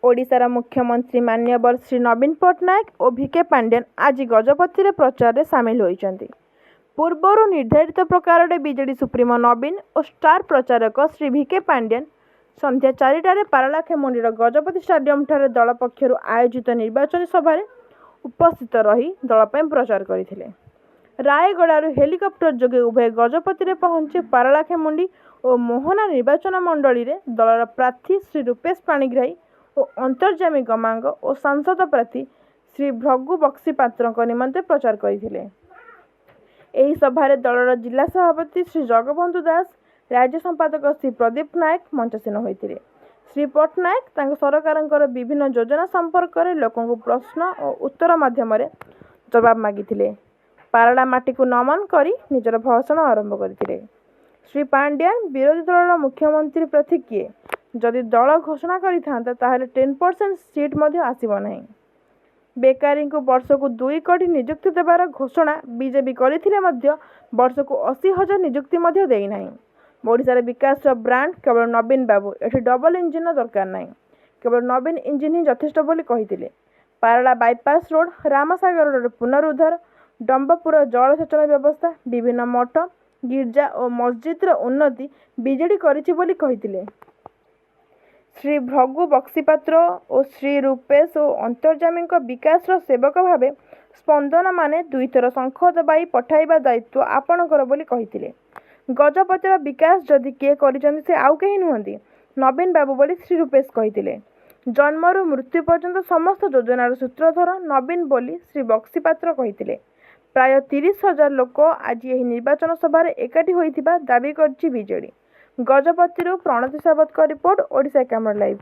ओडिशार मुख्यमंत्री मान्यवर श्री नवीन पट्टनायक और भिके पांडेन आज गजपति प्रचार में सामिल होती। पूर्वर निर्धारित प्रकार बीजेडी सुप्रीमो नवीन और स्टार प्रचारक श्री भिके पांडेन संध्या 4टार पारलाखेमुंडीर गजपति स्टाडियम ठारे दल पक्षर आयोजित निर्वाचन सभा उपस्थित रही दल प्रचार करते। रायगड़ू हेलिकप्टर जोगे उभय गजपति पहुंचे पारलाखेमुंडी और मोहना निर्वाचन मंडली में दलर प्रार्थी श्री रूपेश पाणिग्राही और अंतर्जामी गमांग और सांसद प्रार्थी श्री भृगु बक्सीपात्र निमंते प्रचार करते। यह सभा दलर जिला सभापति श्री जगबंधु दास, राज्य संपादक श्री प्रदीप नायक मंचासीन होते। श्री पट्टनायक सरकार विभिन्न योजना संपर्क में लोकों प्रश्न और उत्तर माध्यम जवाब मागिथिले। पारला माटी को नमन करी निजर भाषण आरंभ करथिले। श्री पांड्यान विरोधी दलर मुख्यमंत्री प्रार्थी किए जदि दल घोषणा करिथांता ताहले 10% सीट मध्य आसीबो नाही। बेकारी को वर्ष को 2 कोटी नियुक्ति देवार घोषणा बीजेपी करथिले मध्य वर्ष को 80,000 नियुक्ति मध्य देई नाही। ओडिशार विकास ब्रांड केवल नवीन बाबू, एठी डबल इंजिन दरकार नाही, केवल नवीन इंजिन ही यथेष्ट बोली कहिथिले। पारला बाईपास रोड, रामसागर रोड पुनरुद्धार, डंबपुर जलसेचन व्यवस्था, विभिन्न मठ, गिर्जा और मस्जिद्र उन्नति बीजेडी करिछि बोली कहिथिले। श्री भृगु बक्सीपात्र और श्री रूपेश और अंतर्जामी विकास सेवक भावे स्पंदन माने 2 थर शंख दबाई पठाइबा दायित्व आपणकर बोली कहिथिले। गजपतिर विकास जदि किए करिसेंती से आउ केही नुहंती, नवीन बाबू बोली श्री रूपेश कहिथिले। जन्मरू मृत्यु पर्यंत समस्त योजनार सूत्रधर नवीन बोली श्री बक्सीपात्र कहिथिले। प्राय 30,000 लोक आज यह निर्वाचन सभा एकाठी होइथिबा दाबी करछि बीजेडी। गजपति प्रणति सावत का रिपोर्ट, ओडिशा कैमरा लाइव।